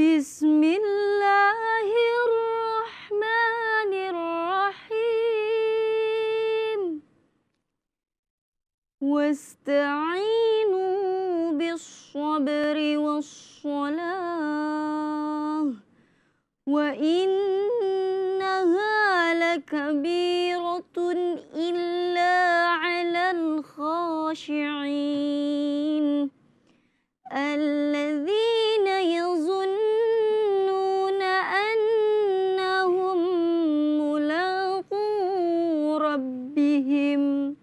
Bismillahirrahmanirrahim. Wasta'inu bis-sabri was-salah. Wa innaha lakabiratun illa 'alal khashi'in. Alladzina yazunnuna annahum mulaqu rabbihim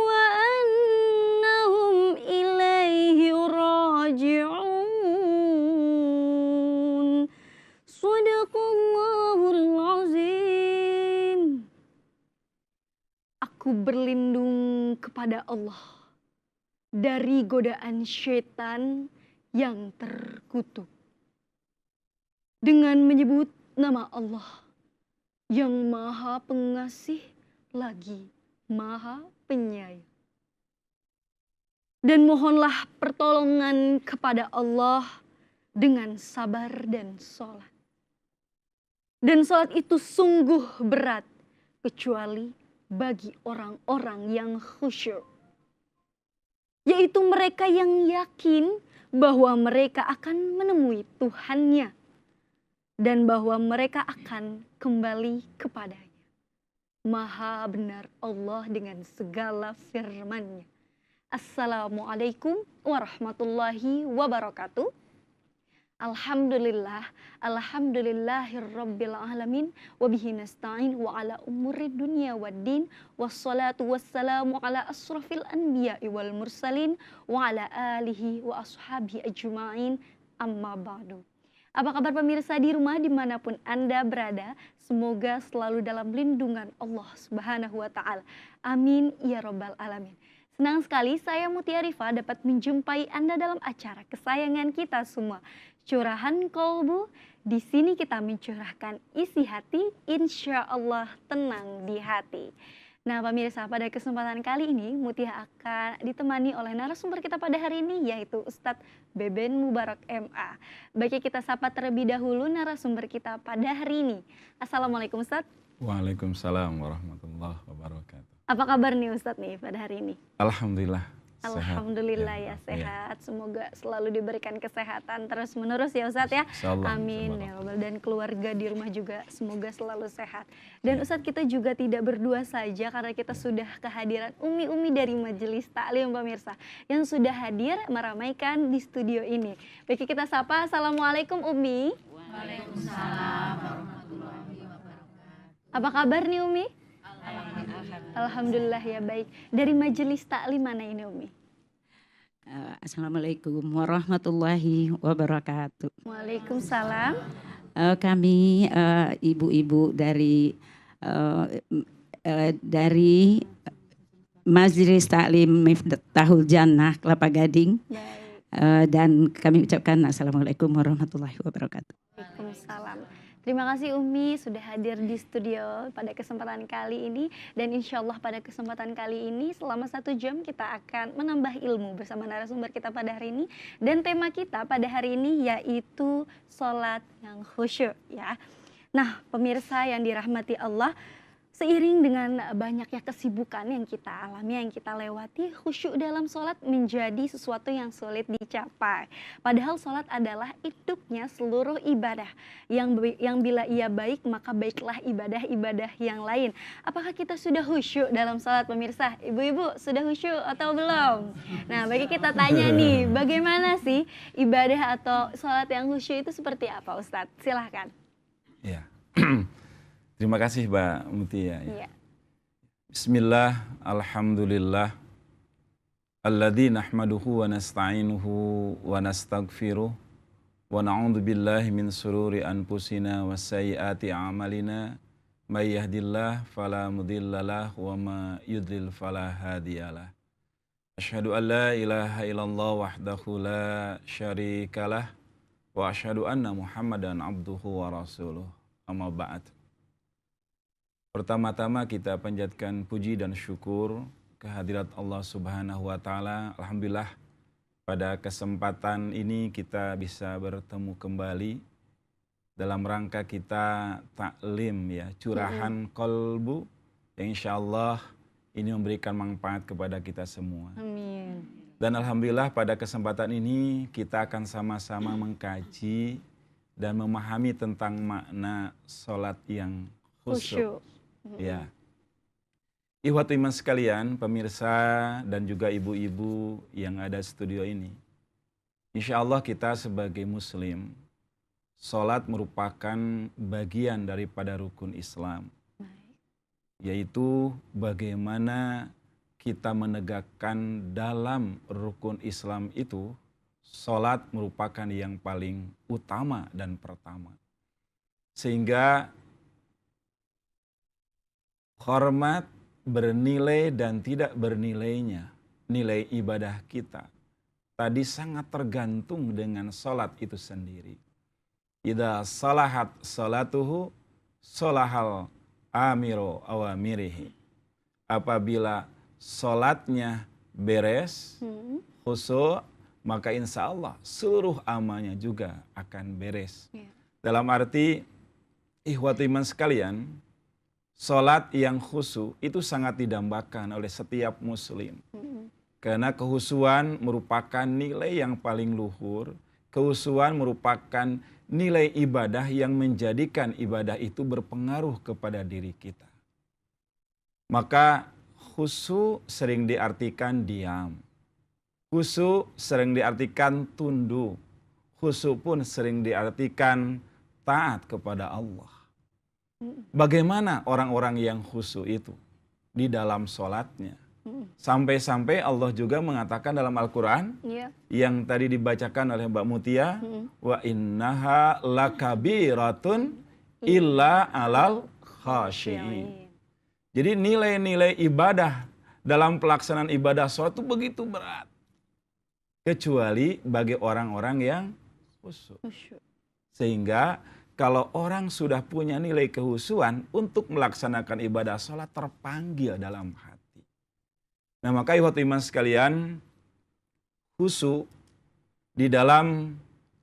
wa annahum ilaihi raji'un. Shadaqallahul azim. Aku berlindung kepada Allah dari godaan syaitan yang terkutuk dengan menyebut nama Allah yang Maha Pengasih lagi Maha Penyayang. Dan mohonlah pertolongan kepada Allah dengan sabar dan sholat. Dan sholat itu sungguh berat kecuali bagi orang-orang yang khusyuk, yaitu mereka yang yakin bahwa mereka akan menemui Tuhannya dan bahwa mereka akan kembali kepadanya. Maha benar Allah dengan segala firman-Nya. Assalamualaikum warahmatullahi wabarakatuh. Alhamdulillah, alhamdulillahirabbil alamin, wa bihi nasta'in wa ala umurid dunya waddin, wassalatu wassalamu ala asrafil anbiya'i wal mursalin wa ala alihi wa ashabihi ajma'in, amma ba'du. Apa kabar pemirsa di rumah dimanapun Anda berada? Semoga selalu dalam lindungan Allah Subhanahu wa Ta'ala. Amin ya Rabbal Alamin. Senang sekali saya Mutia Rifa dapat menjumpai Anda dalam acara kesayangan kita semua, Curahan Kolbu. Di sini kita mencurahkan isi hati, insya Allah tenang di hati. Nah pemirsa, pada kesempatan kali ini Mutia akan ditemani oleh narasumber kita pada hari ini, yaitu Ustadz Beben Mubarak MA. Baiknya kita sapa terlebih dahulu narasumber kita pada hari ini. Assalamualaikum Ustadz. Waalaikumsalam warahmatullahi wabarakatuh. Apa kabar nih Ustadz nih pada hari ini? Alhamdulillah. Alhamdulillah ya sehat. Semoga selalu diberikan kesehatan terus menerus ya Ustadz ya. Amin ya Allah. Dan keluarga di rumah juga semoga selalu sehat. Dan Ustadz kita juga tidak berdua saja karena kita sudah kehadiran umi-umi dari Majelis Taklim pemirsa yang sudah hadir meramaikan di studio ini. Baik kita sapa. Assalamualaikum Umi. Waalaikumsalam warahmatullahi wabarakatuh. Apa kabar nih Umi? Alhamdulillah ya baik. Dari Majelis Taklim mana ini Umi? Assalamualaikum warahmatullahi wabarakatuh. Waalaikumsalam. Kami ibu-ibu dari Majelis Taklim Miftahul Jannah Kelapa Gading. Dan kami ucapkan Assalamualaikum warahmatullahi wabarakatuh. Waalaikumsalam. Terima kasih Umi sudah hadir di studio pada kesempatan kali ini. Dan insya Allah pada kesempatan kali ini selama 1 jam kita akan menambah ilmu bersama narasumber kita pada hari ini. Dan tema kita pada hari ini yaitu sholat yang khusyuk ya. Nah pemirsa yang dirahmati Allah, seiring dengan banyaknya kesibukan yang kita alami, yang kita lewati, khusyuk dalam sholat menjadi sesuatu yang sulit dicapai. Padahal sholat adalah induknya seluruh ibadah. Yang bila ia baik, maka baiklah ibadah-ibadah yang lain. Apakah kita sudah khusyuk dalam sholat pemirsa? Ibu-ibu sudah khusyuk atau belum? Nah bagi kita tanya nih, bagaimana sih ibadah atau sholat yang khusyuk itu seperti apa Ustadz? Silahkan. Ya. Terima kasih Mbak Mutia. Ya. Bismillah, alhamdulillah, alladzi nahmaduhu wa nasta'inuhu wa nastaghfiruh wa na'udzu billahi min sururi anfusina wa sayyiati a'malina, may yahdihillahu fala mudhillalah wa ma yudhlil fala hadiyalah. Asyhadu an la ilaha illallah wahdahu la syarikalah wa asyhadu anna Muhammadan abduhu wa rasuluh. Amma ba'd. Pertama-tama kita panjatkan puji dan syukur kehadirat Allah Subhanahu wa taala. Alhamdulillah pada kesempatan ini kita bisa bertemu kembali dalam rangka kita taklim ya, curahan kolbu yang insyaallah ini memberikan manfaat kepada kita semua. Amin. Dan alhamdulillah pada kesempatan ini kita akan sama-sama mengkaji dan memahami tentang makna sholat yang khusyuk. Ya. Ikhwati iman sekalian, pemirsa dan juga ibu-ibu yang ada studio ini. Insya Allah kita sebagai muslim, sholat merupakan bagian daripada rukun Islam. Yaitu bagaimana kita menegakkan dalam rukun Islam itu, sholat merupakan yang paling utama dan pertama. Sehingga hormat, bernilai dan tidak bernilainya nilai ibadah kita tadi sangat tergantung dengan sholat itu sendiri. Idza salahat salatuhu salahal amiru awamirihi. Apabila sholatnya beres, khusyuk, maka insya Allah seluruh amalnya juga akan beres. Dalam arti ikhwati iman sekalian, sholat yang khusyuk itu sangat didambakan oleh setiap muslim. Karena kehusuan merupakan nilai yang paling luhur. Kehusuan merupakan nilai ibadah yang menjadikan ibadah itu berpengaruh kepada diri kita. Maka khusyuk sering diartikan diam. Khusyuk sering diartikan tunduk. Khusyuk pun sering diartikan taat kepada Allah. Bagaimana orang-orang yang khusyuk itu di dalam sholatnya? Sampai-sampai Allah juga mengatakan dalam Al-Quran yang tadi dibacakan oleh Mbak Mutia, wa innaha lakabiratun illa alal khashiin. Jadi nilai-nilai ibadah dalam pelaksanaan ibadah sholat itu begitu berat. Kecuali bagi orang-orang yang khusyuk. Sehingga kalau orang sudah punya nilai kehusuan untuk melaksanakan ibadah sholat terpanggil dalam hati. Nah maka ikhwat iman sekalian, khusyuk di dalam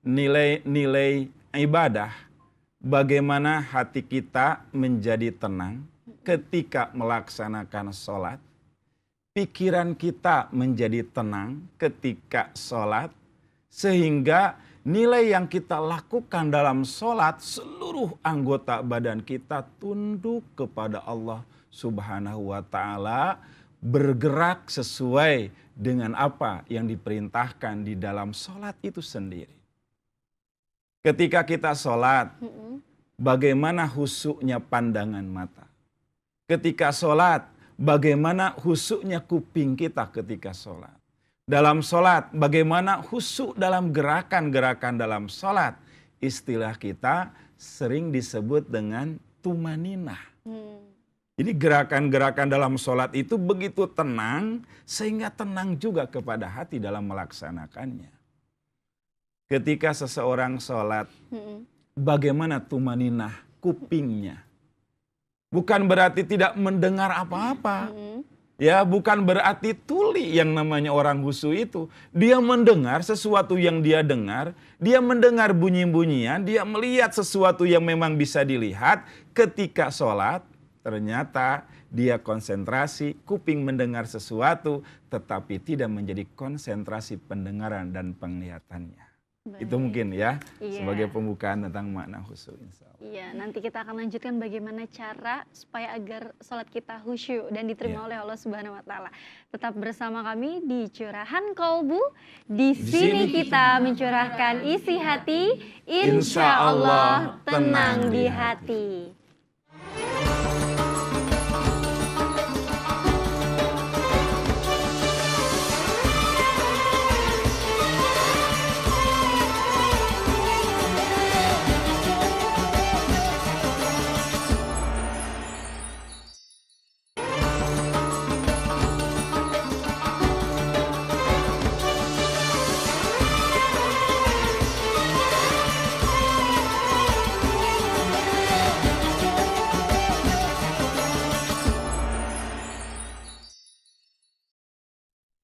nilai-nilai ibadah, bagaimana hati kita menjadi tenang ketika melaksanakan sholat, pikiran kita menjadi tenang ketika sholat, sehingga nilai yang kita lakukan dalam sholat, seluruh anggota badan kita tunduk kepada Allah Subhanahu wa ta'ala, bergerak sesuai dengan apa yang diperintahkan di dalam sholat itu sendiri. Ketika kita sholat, bagaimana khusyuknya pandangan mata. Ketika sholat, bagaimana khusyuknya kuping kita ketika sholat. Dalam sholat, bagaimana khusyuk dalam gerakan-gerakan dalam sholat. Istilah kita sering disebut dengan tumaninah. Jadi gerakan-gerakan dalam sholat itu begitu tenang, sehingga tenang juga kepada hati dalam melaksanakannya. Ketika seseorang sholat, bagaimana tumaninah kupingnya. Bukan berarti tidak mendengar apa-apa. Ya, bukan berarti tuli yang namanya orang khusyuk itu. Dia mendengar sesuatu yang dia dengar, dia mendengar bunyi-bunyian, dia melihat sesuatu yang memang bisa dilihat ketika sholat. Ternyata dia konsentrasi, kuping mendengar sesuatu, tetapi tidak menjadi konsentrasi pendengaran dan penglihatannya. Baik. Itu mungkin ya, sebagai pembukaan tentang makna khusyuk. Iya, nanti kita akan lanjutkan bagaimana cara supaya agar sholat kita khusyuk dan diterima oleh Allah Subhanahu wa ta'ala. Tetap bersama kami di Curahan Kolbu. Di sini kita mencurahkan isi hati, insya Allah tenang di hati.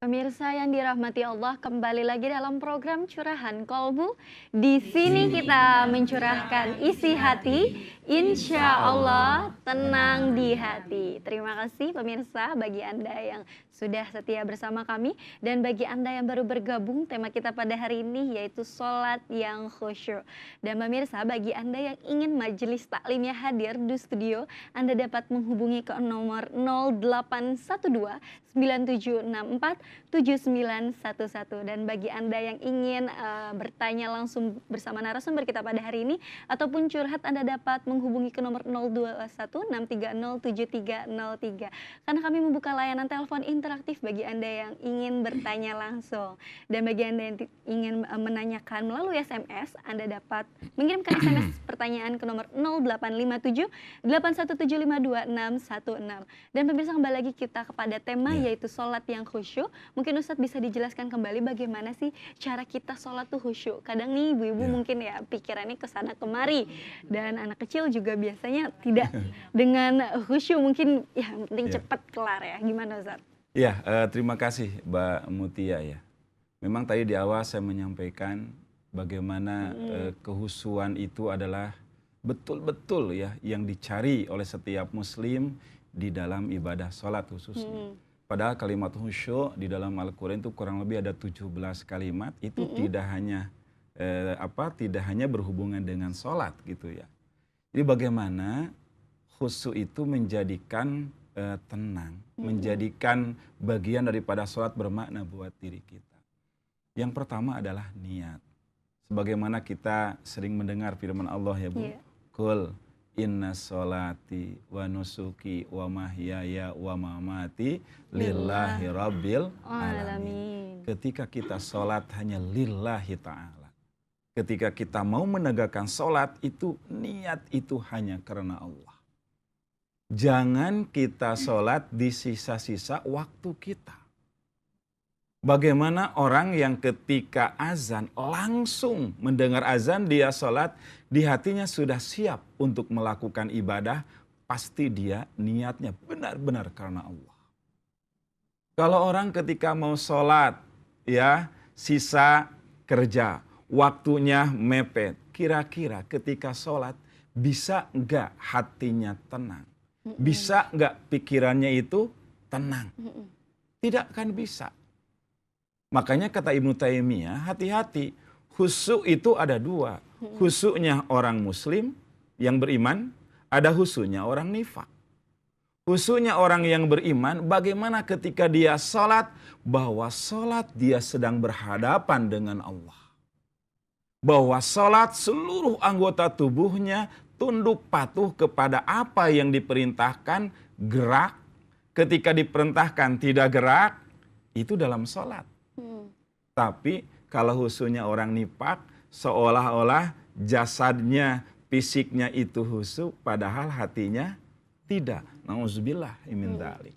Pemirsa yang dirahmati Allah, kembali lagi dalam program Curahan Kolbu. Di sini kita mencurahkan isi hati, insya Allah tenang di hati. Terima kasih pemirsa bagi Anda yang sudah setia bersama kami. Dan bagi Anda yang baru bergabung, tema kita pada hari ini yaitu sholat yang khusyuk. Dan pemirsa, bagi Anda yang ingin majelis taklimnya hadir di studio, Anda dapat menghubungi ke nomor 0812 9764 7911. Dan bagi Anda yang ingin bertanya langsung bersama narasumber kita pada hari ini ataupun curhat, Anda dapat menghubungi ke nomor 021 630 7303. Karena kami membuka layanan telepon interaktif bagi Anda yang ingin bertanya langsung. Dan bagi Anda yang ingin menanyakan melalui SMS, Anda dapat mengirimkan SMS pertanyaan ke nomor 0857 81752 616. Dan pemirsa, kembali lagi kita kepada tema yaitu sholat yang khusyuk. Mungkin Ustadz bisa dijelaskan kembali bagaimana sih cara kita sholat tuh khusyuk. Kadang nih ibu-ibu mungkin ya pikirannya kesana kemari, dan anak kecil juga biasanya tidak dengan khusyuk, mungkin ya yang penting cepat kelar ya. Gimana Ustadz? Ya, terima kasih Mbak Mutia ya. Memang tadi di awal saya menyampaikan bagaimana kehusuan itu adalah betul-betul ya yang dicari oleh setiap muslim di dalam ibadah sholat khususnya. Padahal kalimat khusyuk di dalam Al-Quran itu kurang lebih ada 17 kalimat. Itu tidak hanya berhubungan dengan sholat gitu ya. Jadi bagaimana khusyuk itu menjadikan tenang, menjadikan bagian daripada sholat bermakna buat diri kita. Yang pertama adalah niat. Sebagaimana kita sering mendengar firman Allah ya Bu. Qul inna sholati wa nusuki wa mahyaya wa mamati lillahi rabbil alamin. Ketika kita sholat hanya lillahi ta'ala. Ketika kita mau menegakkan sholat itu niat itu hanya karena Allah. Jangan kita sholat di sisa-sisa waktu kita. Bagaimana orang yang ketika azan langsung mendengar azan dia sholat, di hatinya sudah siap untuk melakukan ibadah, pasti dia niatnya benar-benar karena Allah. Kalau orang ketika mau sholat, ya sisa kerja, waktunya mepet, kira-kira ketika sholat bisa enggak hatinya tenang? Bisa enggak pikirannya itu tenang? Tidak akan bisa. Makanya kata Ibnu Taimiyah, hati-hati, khusyuk itu ada dua. Khusyuknya orang muslim yang beriman, ada khusyuknya orang nifak. Khusyuknya orang yang beriman, bagaimana ketika dia sholat, bahwa sholat dia sedang berhadapan dengan Allah. Bahwa sholat seluruh anggota tubuhnya tunduk patuh kepada apa yang diperintahkan, gerak. Ketika diperintahkan tidak gerak, itu dalam sholat. Tapi kalau khusyuknya orang nifak, seolah-olah jasadnya, fisiknya itu khusyuk, padahal hatinya tidak. Nauzubillah min dzalik.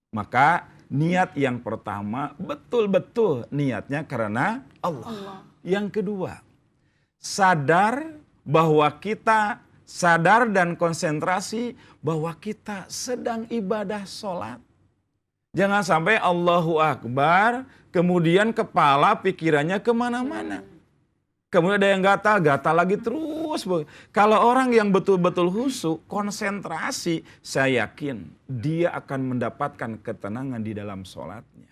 Maka niat yang pertama betul-betul niatnya karena Allah. Yang kedua, sadar bahwa kita sadar dan konsentrasi bahwa kita sedang ibadah sholat. Jangan sampai Allahu Akbar, kemudian kepala pikirannya kemana-mana. Kemudian ada yang gatal lagi terus. Kalau orang yang betul-betul khusyuk, konsentrasi, saya yakin dia akan mendapatkan ketenangan di dalam sholatnya.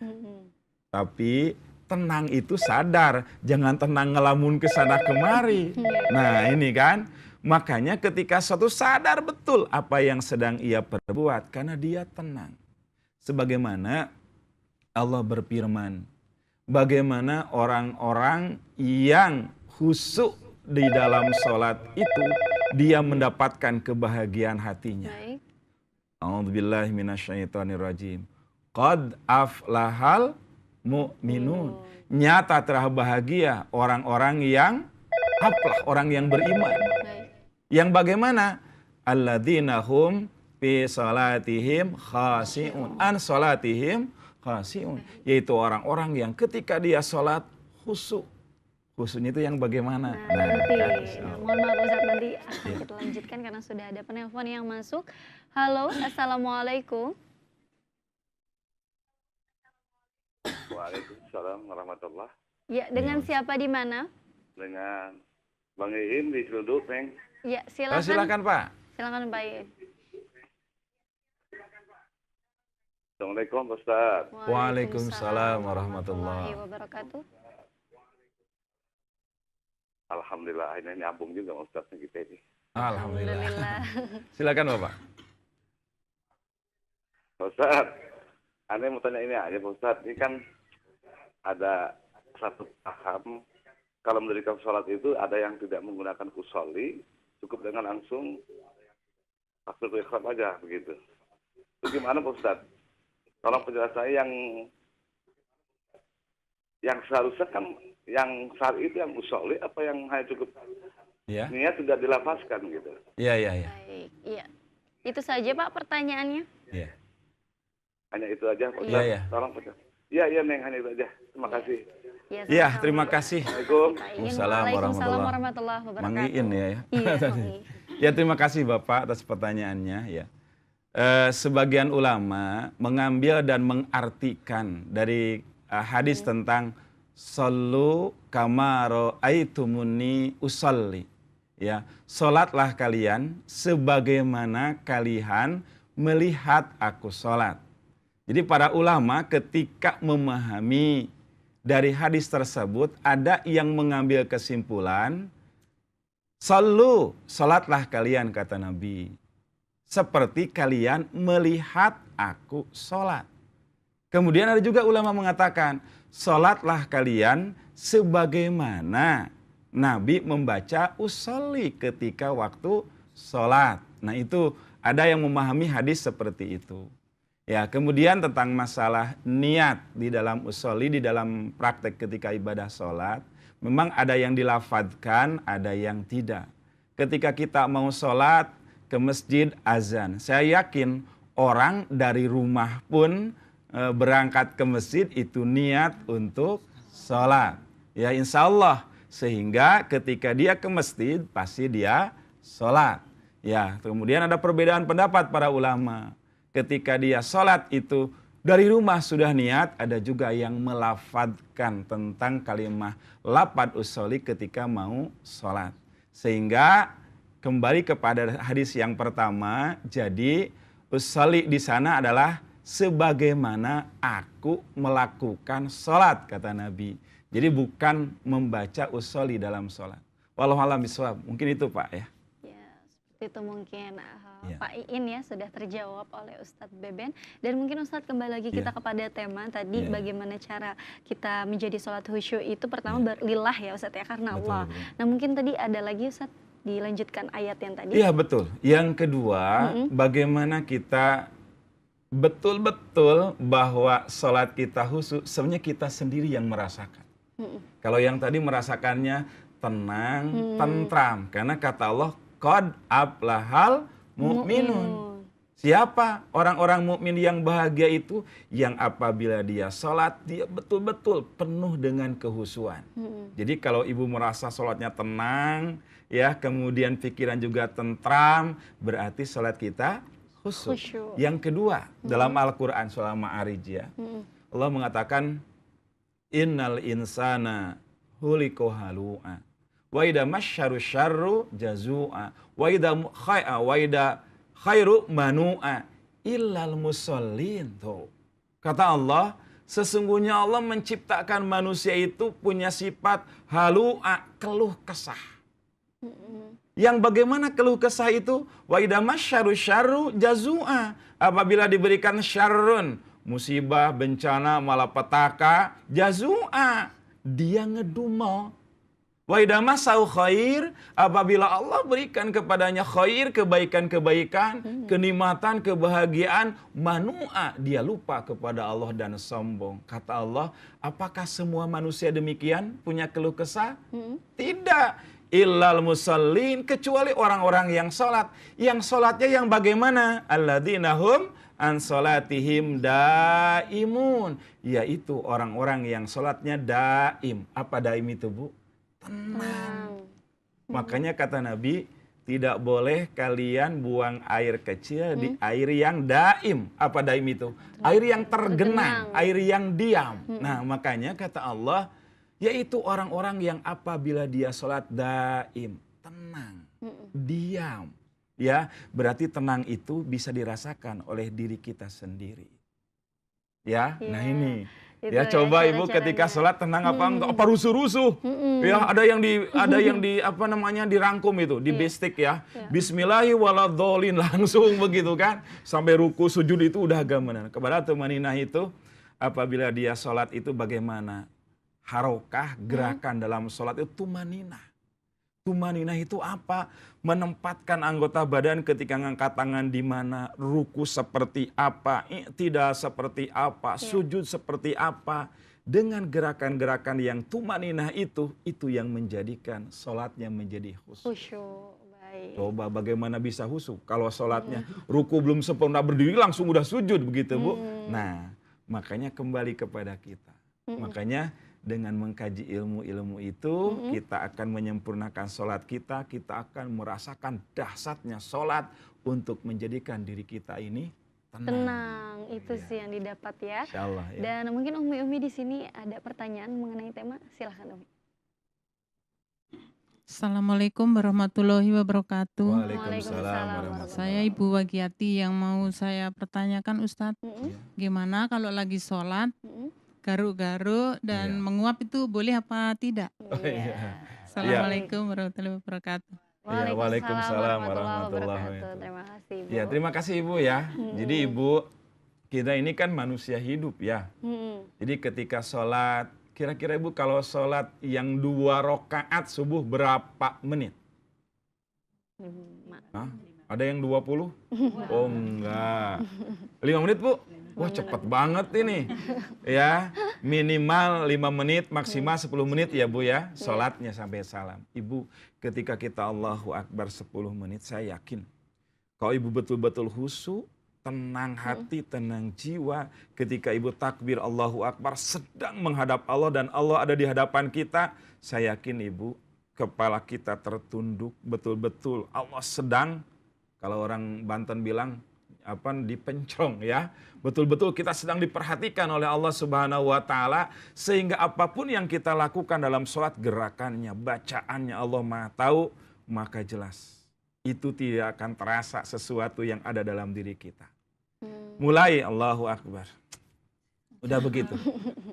Tapi tenang itu sadar, jangan tenang ngelamun ke sana kemari. Nah ini kan, makanya ketika suatu sadar betul apa yang sedang ia perbuat, karena dia tenang. Sebagaimana Allah berfirman, bagaimana orang-orang yang khusyuk di dalam sholat itu, dia mendapatkan kebahagiaan hatinya. A'udzubillahi minasyaitonirrajim. Qad aflahal mu'minun. Nyata telah bahagia orang-orang yang aflah, orang yang beriman. Yang bagaimana? Alladzina hum fi salatihim khasi'un. An salatihim khasi'un. Yaitu orang-orang yang ketika dia sholat khusyuk. Khusyuknya itu yang bagaimana? Nanti, mohon maaf Ustaz, nanti akan kita lanjutkan karena sudah ada penelpon yang masuk. Halo, Assalamualaikum. Waalaikumsalam warahmatullahi. Ya, dengan siapa di mana? Dengan Bang Iin di Ciledug, Neng. Ya, silakan. Silakan Pak. Silakan Pak Iin. Assalamualaikum Ustaz. Waalaikumsalam warahmatullahi wabarakatuh. Alhamdulillah, ini nyambung juga Ustaz kita ini. Alhamdulillah. Silakan Bapak. Ustaz, Anda mau tanya ini aja Pak Ustaz. Ini kan ada satu paham kalau mendirikan sholat itu ada yang tidak menggunakan usolli, cukup dengan langsung takbiratul ihram aja begitu. Itu gimana Pak Ustaz? Tolong penjelasannya yang seharusnya kan yang saat itu yang usolli apa yang hanya cukup niat tidak dilafazkan gitu. Iya. Baik, iya. Itu saja Pak pertanyaannya. Iya. Hanya itu aja Pak Ustaz. Iya. Tolong Pak. Iya Neng, hanya itu aja. Terima kasih. Iya, terima kasih. Waalaikumsalam warahmatullahi wabarakatuh. Mang Iin ya. Iya, Mang Iin. Ya, terima kasih Bapak atas pertanyaannya ya. Sebagian ulama mengambil dan mengartikan dari hadis tentang sallu kama ra'aitumuni usolli. Ya, salatlah kalian sebagaimana kalian melihat aku salat. Jadi para ulama ketika memahami dari hadis tersebut ada yang mengambil kesimpulan sallu, salatlah kalian kata Nabi seperti kalian melihat aku salat. Kemudian ada juga ulama mengatakan salatlah kalian sebagaimana Nabi membaca usolli ketika waktu salat. Nah itu ada yang memahami hadis seperti itu. Ya, kemudian tentang masalah niat di dalam usolli, di dalam praktek ketika ibadah sholat, memang ada yang dilafadzkan, ada yang tidak. Ketika kita mau sholat ke masjid azan, saya yakin orang dari rumah pun berangkat ke masjid itu niat untuk sholat. Ya insya Allah, sehingga ketika dia ke masjid pasti dia sholat. Ya, kemudian ada perbedaan pendapat para ulama. Ketika dia sholat itu dari rumah sudah niat, ada juga yang melafadzkan tentang kalimat lafadz usolli ketika mau sholat. Sehingga kembali kepada hadis yang pertama, jadi usolli di sana adalah sebagaimana aku melakukan sholat, kata Nabi. Jadi bukan membaca usolli dalam sholat. Wallahu a'lam bishawab. Mungkin itu Pak ya. Itu mungkin Pak Iin ya sudah terjawab oleh Ustadz Beben. Dan mungkin Ustadz kembali lagi kita kepada tema tadi bagaimana cara kita menjadi sholat khusyuk itu pertama berlillah ya Ustadz ya karena Allah. Nah mungkin tadi ada lagi Ustadz dilanjutkan ayat yang tadi. Iya betul. Yang kedua bagaimana kita betul-betul bahwa sholat kita khusyuk sebenarnya kita sendiri yang merasakan. Kalau yang tadi merasakannya tenang, tentram. Karena kata Allah qad aflahal mu'minun. Siapa orang-orang mukmin yang bahagia itu? Yang apabila dia sholat, dia betul-betul penuh dengan kehusuan. Jadi kalau ibu merasa sholatnya tenang, ya kemudian pikiran juga tentram, berarti sholat kita khusyuk. Yang kedua, dalam Al-Quran surah Ma'arij ya, Allah mengatakan, innal insana khuliqa halu'a. Wa idza masyaru syarru jazua wa idza khairu manu'a illal musallin. Tuh. Kata Allah, sesungguhnya Allah menciptakan manusia itu punya sifat halu'a, keluh kesah. Yang bagaimana keluh kesah itu? Wa idza masyaru syarru jazua. Apabila diberikan syarrun, musibah, bencana, malapetaka, jazua, dia ngedumel. Wa idza masau khair, apabila Allah berikan kepadanya khair, kebaikan-kebaikan, kenikmatan, kebahagiaan, manu'a, dia lupa kepada Allah dan sombong. Kata Allah, apakah semua manusia demikian punya keluh kesah? Tidak. Illal musallin, kecuali orang-orang yang sholat. Yang sholatnya yang bagaimana? Alladzina hum an sholatihim daimun, yaitu orang-orang yang sholatnya daim. Apa daim itu Bu? Tenang. Makanya kata Nabi, tidak boleh kalian buang air kecil di air yang daim. Apa daim itu? Air yang tergenang, air yang diam. Nah, makanya kata Allah, yaitu orang-orang yang apabila dia sholat daim, tenang, diam. Ya, berarti tenang itu bisa dirasakan oleh diri kita sendiri. Ya, nah ini. Ya, coba Ibu ketika sholat tenang apa enggak? Apa rusuh-rusuh? Ya, ada yang di apa namanya dirangkum itu, di bestik ya. Bismillahirrahmanirrahim langsung begitu kan. Sampai ruku sujud itu udah agak benar. Kepada tumaninah itu apabila dia sholat itu bagaimana? Harokah, gerakan dalam sholat itu tumaninah. Tumaninah itu apa? Menempatkan anggota badan ketika ngangkat tangan di mana, ruku seperti apa, tidak seperti apa, sujud seperti apa. Dengan gerakan-gerakan yang tumaninah itu yang menjadikan sholatnya menjadi khusyuk. Baik. Coba bagaimana bisa khusyuk kalau sholatnya ruku belum sempurna berdiri langsung udah sujud begitu Bu. Nah, makanya kembali kepada kita. Makanya dengan mengkaji ilmu-ilmu itu, kita akan menyempurnakan sholat kita akan merasakan dahsyatnya sholat untuk menjadikan diri kita ini tenang. Itu sih yang didapat ya. Insyaallah, ya. Dan mungkin Umi di sini ada pertanyaan mengenai tema, silahkan Umi. Assalamualaikum warahmatullahi wabarakatuh. Waalaikumsalam warahmatullahi wabarakatuh. Saya Ibu Wagiati yang mau saya pertanyakan Ustadz, gimana kalau lagi sholat, garuk-garuk dan menguap itu boleh apa tidak? Assalamualaikum warahmatullahi wabarakatuh. Waalaikumsalam warahmatullahi wabarakatuh. Terima kasih Ibu. Ya, terima kasih Ibu ya. Jadi Ibu, kita ini kan manusia hidup ya. Jadi ketika sholat, kira-kira Ibu kalau sholat yang 2 rakaat subuh berapa menit? Hah? Ada yang 20? Oh enggak. 5 menit Bu? Wah cepet banget ini. Ya, minimal 5 menit, maksimal 10 menit ya Bu ya. Sholatnya sampai salam. Ibu, ketika kita Allahu Akbar 10 menit, saya yakin. Kalau Ibu betul-betul khusyuk, tenang hati, tenang jiwa. Ketika Ibu takbir Allahu Akbar, sedang menghadap Allah dan Allah ada di hadapan kita. Saya yakin Ibu, kepala kita tertunduk betul-betul. Allah sedang, kalau orang Banten bilang, dipencong ya. Betul-betul kita sedang diperhatikan oleh Allah Subhanahu wa taala sehingga apapun yang kita lakukan dalam sholat, gerakannya, bacaannya Allah Maha tahu, maka jelas itu tidak akan terasa sesuatu yang ada dalam diri kita. Mulai Allahu Akbar. Udah begitu.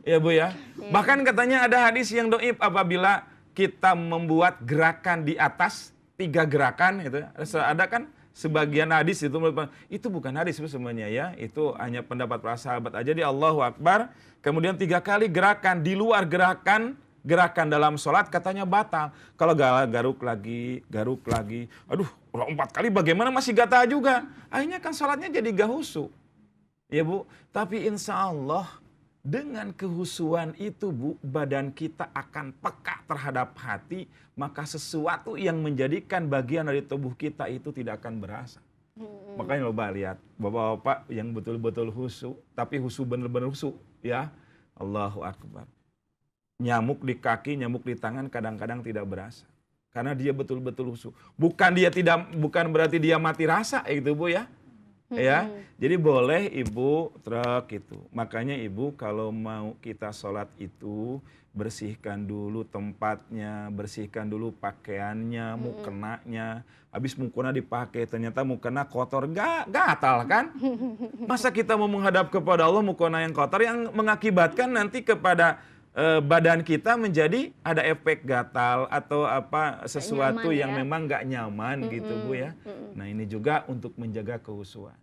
Ya Bu ya. Bahkan katanya ada hadis yang dhaif apabila kita membuat gerakan di atas 3 gerakan gitu. Ada kan sebagian hadis itu bukan hadis sebenarnya ya, itu hanya pendapat para sahabat aja. Di Allahu Akbar, kemudian 3 kali gerakan di luar gerakan dalam sholat katanya batal. Kalau garuk lagi, aduh 4 kali bagaimana masih gatal juga. Akhirnya kan sholatnya jadi gak khusyuk. Ya Bu, tapi insya Allah dengan kehusuan itu Bu, badan kita akan peka terhadap hati, maka sesuatu yang menjadikan bagian dari tubuh kita itu tidak akan berasa. Makanya coba lihat, bapak-bapak yang betul-betul khusyuk, tapi khusyuk benar-benar khusyuk ya. Allahu Akbar. Nyamuk di kaki, nyamuk di tangan kadang-kadang tidak berasa. Karena dia betul-betul khusyuk. Bukan berarti dia mati rasa itu Bu ya. Ya, jadi boleh Ibu truk itu. Makanya Ibu kalau mau kita sholat itu bersihkan dulu tempatnya, bersihkan dulu pakaiannya, mukenanya. Habis mukena dipakai ternyata mukena kotor, gatal kan? Masa kita mau menghadap kepada Allah mukena yang kotor yang mengakibatkan nanti kepada badan kita menjadi ada efek gatal atau apa sesuatu yang memang nggak nyaman gitu Bu ya. Nah ini juga untuk menjaga kehusuan.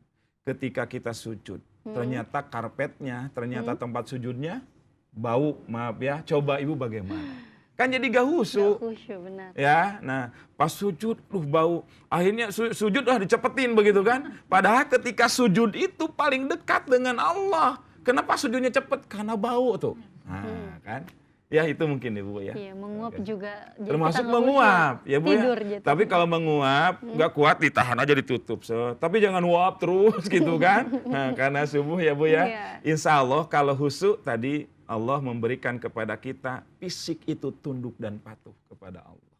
Ketika kita sujud, ternyata karpetnya, ternyata tempat sujudnya bau, maaf ya. Coba Ibu bagaimana? Kan jadi gak khusyuk. Benar. Ya, nah pas sujud, bau. Akhirnya sujud dicepetin begitu kan. Padahal ketika sujud itu paling dekat dengan Allah. Kenapa sujudnya cepet? Karena bau tuh. Nah, kan? Ya itu mungkin Ibu ya. Iya, menguap juga. Termasuk menguap, ya Bu tidur, ya. Gitu. Tapi kalau menguap nggak kuat ditahan aja ditutup. Tapi jangan nguap terus gitu kan. Nah, karena subuh ya Bu ya. Insya Allah kalau khusyuk tadi Allah memberikan kepada kita fisik itu tunduk dan patuh kepada Allah.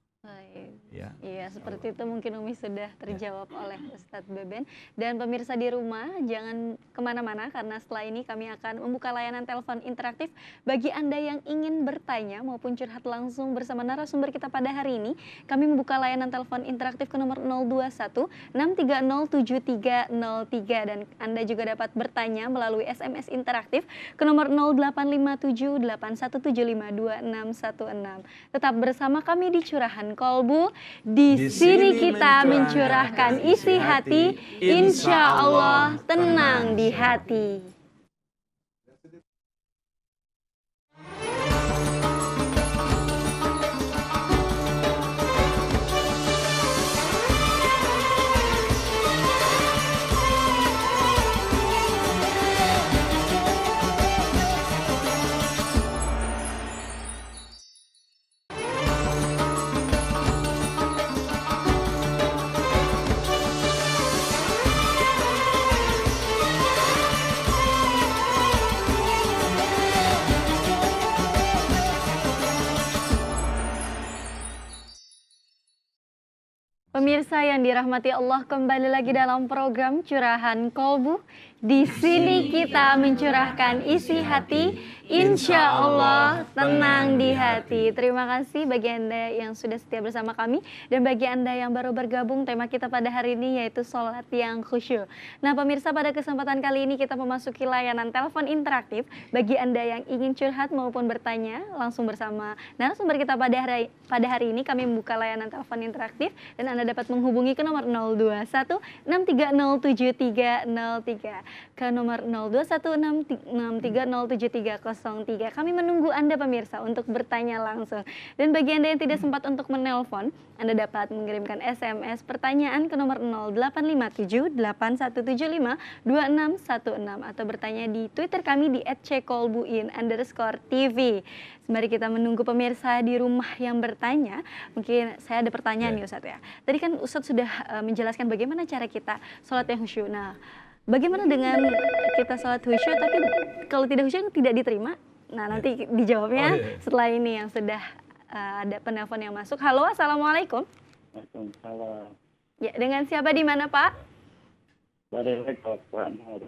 ya. Iya, seperti itu mungkin Umi sudah terjawab oleh Ustadz Beben. Dan pemirsa di rumah jangan kemana-mana karena setelah ini kami akan membuka layanan telepon interaktif bagi Anda yang ingin bertanya maupun curhat langsung bersama narasumber kita pada hari ini. Kami membuka layanan telepon interaktif ke nomor 021 630 7303 dan Anda juga dapat bertanya melalui SMS interaktif ke nomor 0857 8175 2616. Tetap bersama kami di Curahan Kolbu. Di sini kita mencurahkan isi hati, insya Allah tenang di hati. Pemirsa yang dirahmati Allah, kembali lagi dalam program Curahan Kolbu. Di sini kita mencurahkan isi hati, insya Allah tenang di hati. Terima kasih bagi Anda yang sudah setia bersama kami. Dan bagi Anda yang baru bergabung, tema kita pada hari ini yaitu sholat yang khusyuk. Nah pemirsa, pada kesempatan kali ini kita memasuki layanan telepon interaktif. Bagi Anda yang ingin curhat maupun bertanya langsung bersama narasumber kita pada hari ini, kami membuka layanan telepon interaktif. Dan Anda dapat menghubungi ke nomor 021 630 7303. Ke nomor 021 630 7303. Kami menunggu Anda pemirsa untuk bertanya langsung. Dan bagi Anda yang tidak sempat untuk menelpon, Anda dapat mengirimkan SMS pertanyaan ke nomor 0857 8175 2616 atau bertanya di Twitter kami di @ckolbuin_tv. Mari kita menunggu pemirsa di rumah yang bertanya. Mungkin saya ada pertanyaan nih Ustadz ya. Tadi kan Ustadz sudah menjelaskan bagaimana cara kita sholat yang khusyuk. Nah, bagaimana dengan kita sholat khusyuk tapi kalau tidak khusyuk tidak diterima? Nah nanti dijawabnya setelah ini yang sudah ada penelpon yang masuk. Halo, assalamualaikum. Waalaikumsalam. Ya, dengan siapa di mana Pak? Dari Pak Nur.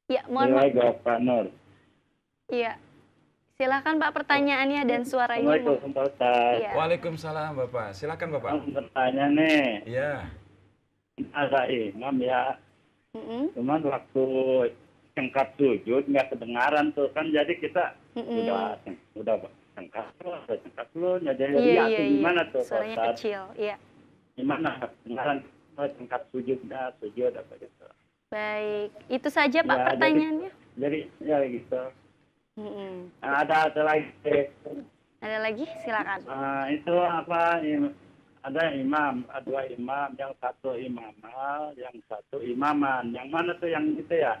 Ya, mohon maaf. Pak Nur. Iya, silakan Pak pertanyaannya dan suaranya. Assalamualaikum Pak Ustaz. Ya. Waalaikumsalam Bapak, silakan Bapak. Bertanya nih. Iya. Ada imam ya. Cuman waktu cengkat sujud nggak kedengaran tuh kan, jadi kita udah cengkat lu jadi gimana tuh suaranya kecil, iya. Gimana kedengaran cengkat sujud apa gitu. Baik, itu saja Pak ya, pertanyaannya. Jadi ya gitu. Ada lagi. Ada lagi, silakan. Itu apa? Ada dua imam, yang satu imaman, yang satu imaman. Yang mana tuh yang itu ya?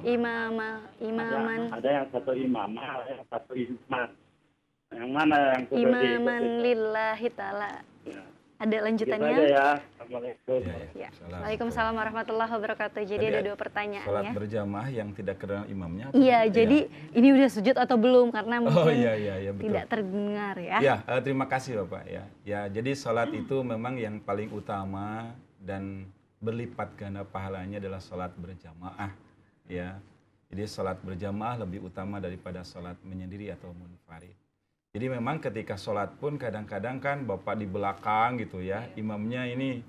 Imaman. Ada yang satu imamah, yang satu imam. Yang mana yang imaman lillahi ta'ala. Ya. Ada lanjutannya? Gitu aja ya. Assalamualaikum. Ya. Waalaikumsalam warahmatullahi wabarakatuh. Jadi ada dua pertanyaan sholat ya. berjamaah yang tidak kedengaran imamnya. Iya, jadi ini udah sujud atau belum karena mungkin betul. tidak terdengar ya. Ya, terima kasih Bapak ya. Ya, jadi sholat itu memang yang paling utama dan berlipat ganda pahalanya adalah sholat berjamaah ya. Jadi sholat berjamaah lebih utama daripada sholat menyendiri atau munfarid. Jadi memang ketika sholat pun kadang-kadang kan Bapak di belakang gitu ya, imamnya ini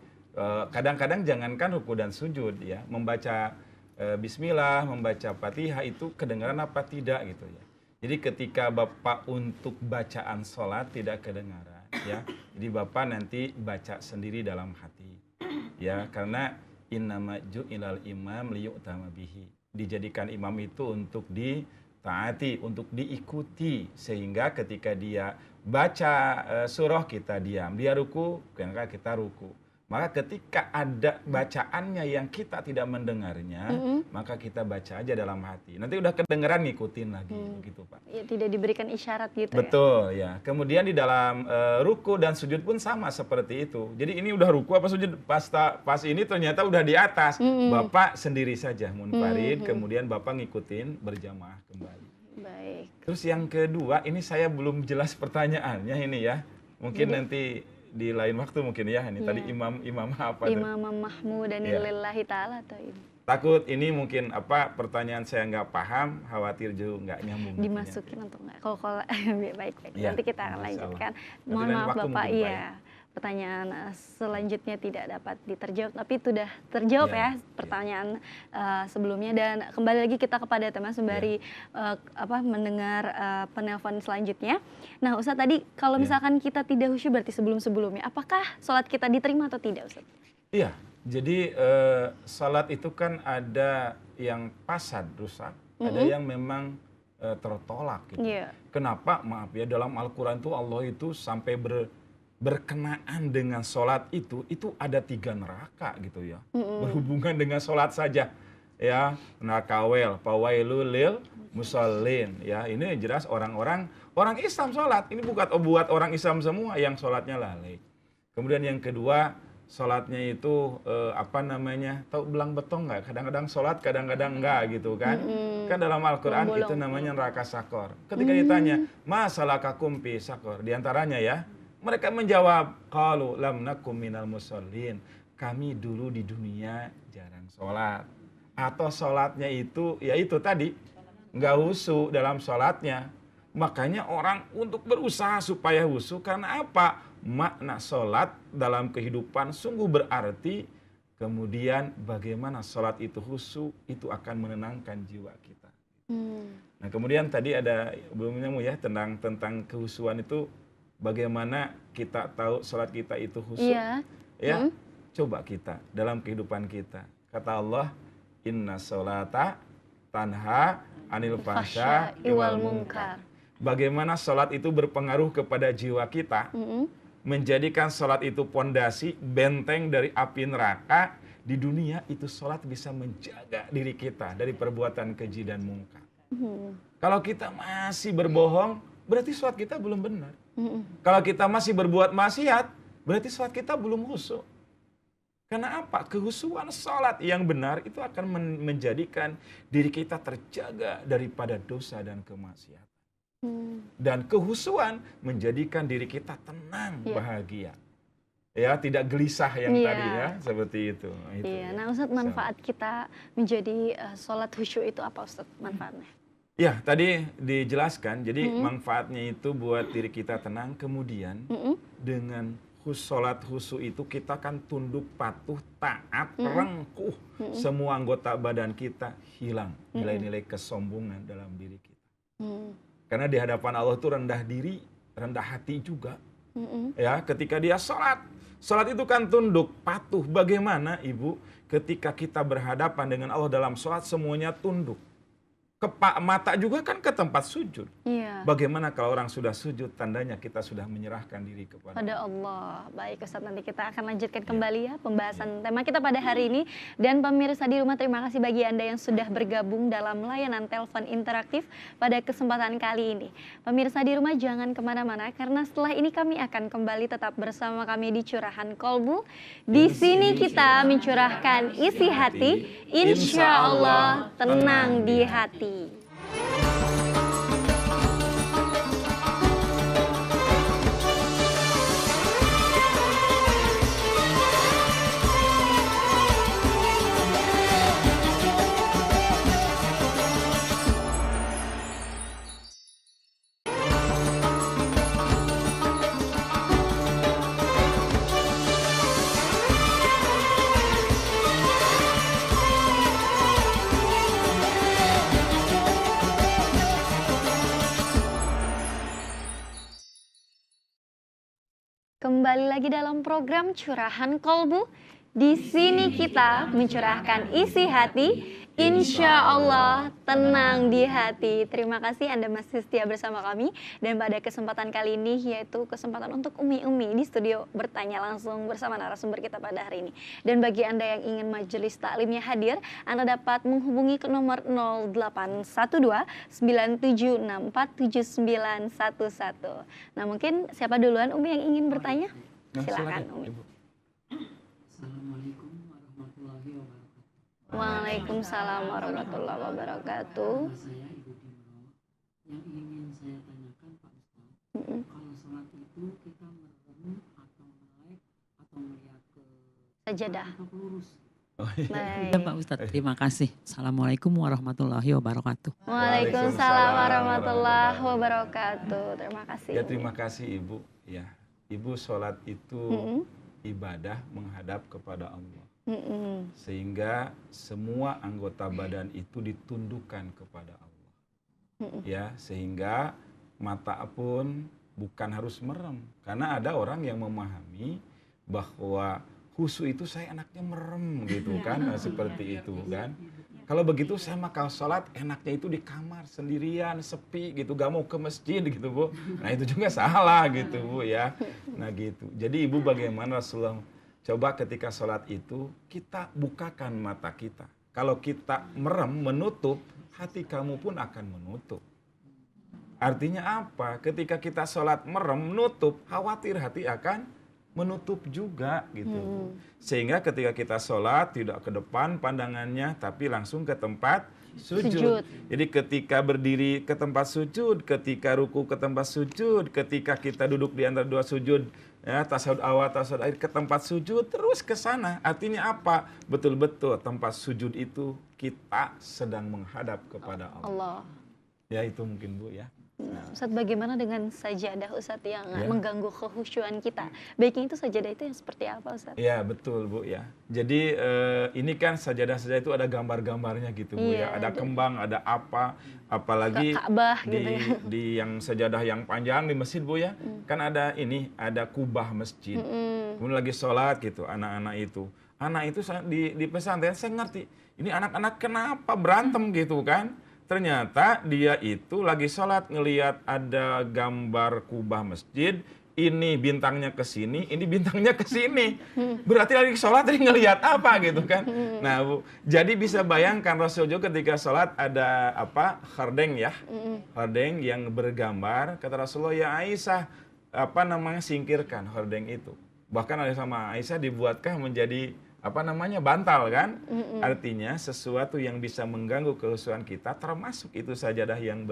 kadang-kadang jangankan ruku dan sujud ya, membaca bismillah, membaca Fatihah itu kedengaran apa tidak gitu ya. Jadi ketika Bapak untuk bacaan sholat tidak kedengaran ya, jadi Bapak nanti baca sendiri dalam hati ya, karena innama ju'ilal imam liyu'tama bihi. Dijadikan imam itu untuk ditaati, untuk diikuti, sehingga ketika dia baca surah kita diam, dia ruku, kita ruku. Maka ketika ada bacaannya yang kita tidak mendengarnya, maka kita baca aja dalam hati. Nanti udah kedengeran ngikutin lagi, gitu Pak. Ya, tidak diberikan isyarat gitu. Betul ya. Kemudian di dalam ruku dan sujud pun sama seperti itu. Jadi ini udah ruku apa sujud, pas ini ternyata udah di atas. Bapak sendiri saja munfarid, kemudian Bapak ngikutin berjamaah kembali. Baik. Terus yang kedua, ini saya belum jelas pertanyaannya ini ya. Mungkin nanti di lain waktu mungkin ya. Ini tadi imam apa? Imam Mahmud dan lillahi ta'ala atau ini. Takut ini mungkin pertanyaan saya nggak paham, khawatir juga nggak nyambung. Dimasukin atau nggak? Kalau baik. Nanti kita akan lanjutkan. Mohon maaf Bapak, pertanyaan selanjutnya tidak dapat diterjawab, tapi sudah terjawab ya pertanyaan sebelumnya. Dan kembali lagi kita kepada tema sembari mendengar penelpon selanjutnya. Nah Ustadz, tadi kalau misalkan kita tidak khusyuk berarti sebelumnya, apakah sholat kita diterima atau tidak Ustadz? Iya, jadi sholat itu kan ada yang fasad, rusak, ada yang memang tertolak gitu. Kenapa? Maaf ya, dalam Al-Quran itu Allah itu sampai berkenaan dengan sholat itu ada 3 neraka gitu ya. Berhubungan dengan sholat saja. Ya, neraka fawailul lil musallin. Ya, ini jelas orang Islam sholat. Ini buat orang Islam semua yang sholatnya lalai. Kemudian yang kedua, sholatnya itu tahu belang betong nggak? Kadang-kadang sholat, kadang-kadang enggak gitu kan. Kan dalam Al-Quran itu namanya neraka sakor. Ketika ditanya, masalakakum fi sakor? Di antaranya ya, mereka menjawab, qalu lam nakum minal musallin. Kami dulu di dunia jarang sholat. Atau sholatnya itu, ya itu tadi, nggak husu dalam sholatnya. Makanya orang untuk berusaha supaya husu, karena apa? Makna sholat dalam kehidupan sungguh berarti. Kemudian bagaimana sholat itu husu, itu akan menenangkan jiwa kita. Nah kemudian tadi ada belumnya ya tentang kehusuan itu. Bagaimana kita tahu sholat kita itu khusyuk? Ya, coba kita dalam kehidupan kita. Kata Allah, Inna sholata tanha anil fahsya iwal munkar. Bagaimana sholat itu berpengaruh kepada jiwa kita, menjadikan sholat itu pondasi, benteng dari api neraka. Di dunia itu sholat bisa menjaga diri kita dari perbuatan keji dan mungkar. Kalau kita masih berbohong, berarti sholat kita belum benar. Kalau kita masih berbuat maksiat, berarti sholat kita belum khusyuk. Karena apa? Kehusuan sholat yang benar itu akan menjadikan diri kita terjaga daripada dosa dan kemaksiatan. Dan kehusuan menjadikan diri kita tenang, bahagia. Ya, tidak gelisah yang tadi ya, seperti itu. Nah Ustadz, manfaat kita menjadi sholat khusyuk itu apa Ustadz manfaatnya? Ya, tadi dijelaskan, jadi manfaatnya itu buat diri kita tenang, kemudian dengan sholat khusyuk itu kita kan tunduk, patuh, taat, rengkuh, semua anggota badan kita hilang nilai-nilai kesombongan dalam diri kita. Karena di hadapan Allah itu rendah diri, rendah hati juga. Ya, ketika dia sholat itu kan tunduk, patuh. Bagaimana Ibu ketika kita berhadapan dengan Allah dalam sholat semuanya tunduk? Mata juga kan ke tempat sujud. Bagaimana kalau orang sudah sujud, tandanya kita sudah menyerahkan diri kepada Allah. Baik Ustadz, nanti kita akan lanjutkan kembali ya pembahasan tema kita pada hari ini. Dan pemirsa di rumah, terima kasih bagi Anda yang sudah bergabung dalam layanan telepon interaktif pada kesempatan kali ini. Pemirsa di rumah jangan kemana-mana, karena setelah ini kami akan kembali tetap bersama kami di Curahan Kolbu. Di sini kita mencurahkan isi hati, insya Allah tenang di hati. Kembali lagi dalam program Curahan Kolbu. Di sini kita mencurahkan isi hati, insya Allah tenang di hati. Terima kasih Anda masih setia bersama kami. Dan pada kesempatan kali ini, yaitu kesempatan untuk Umi-Umi di studio bertanya langsung bersama narasumber kita pada hari ini. Dan bagi Anda yang ingin majelis taklimnya hadir, Anda dapat menghubungi ke nomor 0812 9764 7911. Nah mungkin siapa duluan Umi yang ingin bertanya? Silakan Umi. Assalamualaikum warahmatullahi wabarakatuh. Waalaikumsalam warahmatullahi wabarakatuh. Saya Ibu Dimro. Yang ingin saya tanyakan Pak Ustaz, kalau sholat itu kita merem atau sajadah. Ya Pak Ustadz, terima kasih. Assalamualaikum warahmatullahi wabarakatuh. Waalaikumsalam warahmatullahi wabarakatuh. Terima kasih. Ya, terima kasih Ibu. Ya, Ibu sholat itu ibadah menghadap kepada Allah. Sehingga semua anggota badan itu ditundukkan kepada Allah. Ya, sehingga mata pun bukan harus merem. Karena ada orang yang memahami bahwa khusyuk itu saya enaknya merem gitu kan, seperti itu kan. Kalau begitu saya mah kalau sholat enaknya itu di kamar sendirian, sepi gitu, gak mau ke masjid gitu Bu. Nah itu juga salah gitu Bu ya. Nah gitu. Jadi Ibu bagaimana Rasulullah coba ketika sholat itu kita bukakan mata kita. Kalau kita merem, menutup, hati kamu pun akan menutup. Artinya apa? Ketika kita sholat merem, menutup, khawatir hati akan menutup juga gitu. Sehingga ketika kita sholat tidak ke depan pandangannya tapi langsung ke tempat sujud. Jadi ketika berdiri ke tempat sujud, ketika ruku ke tempat sujud, ketika kita duduk di antara dua sujud, ya tasyahud awal, tasyahud akhir ke tempat sujud terus ke sana. Artinya apa? Betul-betul tempat sujud itu kita sedang menghadap kepada Allah. Ya itu mungkin Bu ya. Nah, Ustadz, bagaimana dengan sajadah Ustadz yang mengganggu kekhusyuan kita? Baiknya itu sajadah itu yang seperti apa Ustadz? Ya betul Bu ya. Jadi ini kan sajadah-sajadah itu ada gambar-gambarnya gitu Bu ya. Ada kembang, ada apa, apalagi Ka'bah, di, gitu ya. di yang sajadah yang panjang di masjid Bu ya. Kan ada ini, ada kubah masjid. Kemudian lagi sholat gitu anak-anak itu. Anak itu di pesantren saya ngerti. Ini anak-anak kenapa berantem gitu kan? Ternyata dia itu lagi sholat ngelihat ada gambar kubah masjid, ini bintangnya ke sini, ini bintangnya ke sini. Berarti lagi sholat tadi ngelihat apa gitu kan. Nah Bu, jadi bisa bayangkan Rasul juga ketika sholat ada apa, hordeng ya. Hordeng yang bergambar, kata Rasulullah, ya Aisyah, apa namanya, singkirkan hordeng itu. Bahkan oleh sama Aisyah dibuatkah menjadi apa namanya, bantal kan. Artinya sesuatu yang bisa mengganggu kekhusyuan kita, termasuk itu sajadah yang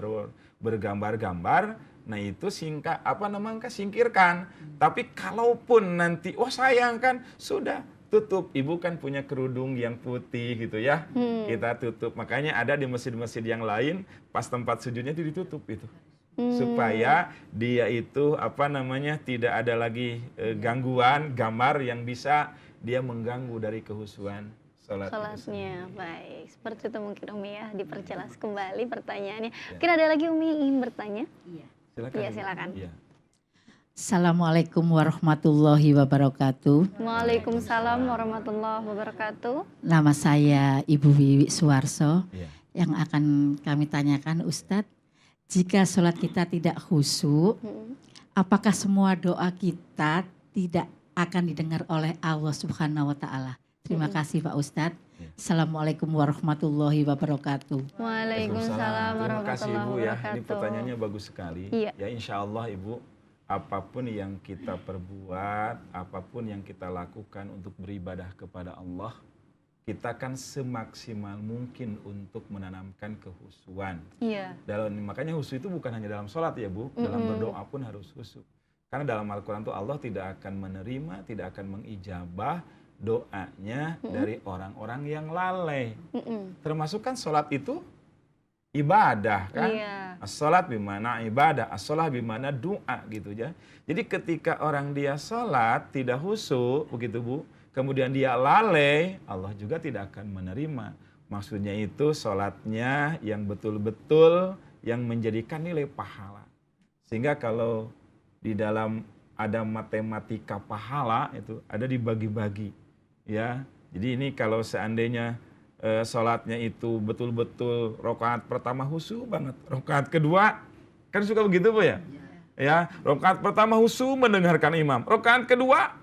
bergambar-gambar, nah itu singkirkan. Tapi kalaupun nanti sayang kan, sudah tutup. Ibu kan punya kerudung yang putih gitu ya, kita tutup. Makanya ada di masjid-masjid yang lain pas tempat sujudnya itu ditutup itu, supaya dia itu apa namanya, tidak ada lagi gangguan gambar yang bisa dia mengganggu dari kekhusyuan sholatnya. Baik, seperti itu mungkin Umi ya, diperjelas kembali pertanyaannya. Mungkin ada lagi Umi yang ingin bertanya? Silakan. Iya, silakan. Ya. Assalamualaikum warahmatullahi wabarakatuh. Waalaikumsalam warahmatullahi wabarakatuh. Nama saya Ibu Wiwi Suwarso. Ya. Yang akan kami tanyakan Ustadz, jika sholat kita tidak khusyuk, apakah semua doa kita tidak akan didengar oleh Allah Subhanahu wa Ta'ala? Terima kasih Pak Ustadz. Assalamualaikum warahmatullahi wabarakatuh. Waalaikumsalam Terima kasih warahmatullahi Ibu ya. wabarakatuh. Ini pertanyaannya bagus sekali. Iya. Ya insya Allah Ibu, apapun yang kita perbuat, apapun yang kita lakukan untuk beribadah kepada Allah, kita kan semaksimal mungkin untuk menanamkan kekhusyuan. Iya. Makanya khusyuk itu bukan hanya dalam sholat ya Bu, dalam berdoa pun harus khusyuk. Karena dalam Al-Quran itu Allah tidak akan menerima, tidak akan mengijabah doanya dari orang-orang yang lalai. Termasuk kan sholat itu ibadah kan. As-sholat bimana ibadah, as-sholat bimana doa gitu ya. Jadi ketika orang dia sholat tidak khusyuk begitu Bu, kemudian dia lalai, Allah juga tidak akan menerima. Maksudnya itu sholatnya yang betul-betul yang menjadikan nilai pahala. Sehingga kalau di dalam ada matematika pahala itu ada dibagi-bagi ya. Jadi ini kalau seandainya sholatnya itu betul-betul rakaat pertama khusyuk banget, rakaat kedua kan suka begitu Bu ya. Ya, rakaat pertama khusyuk mendengarkan imam, rakaat kedua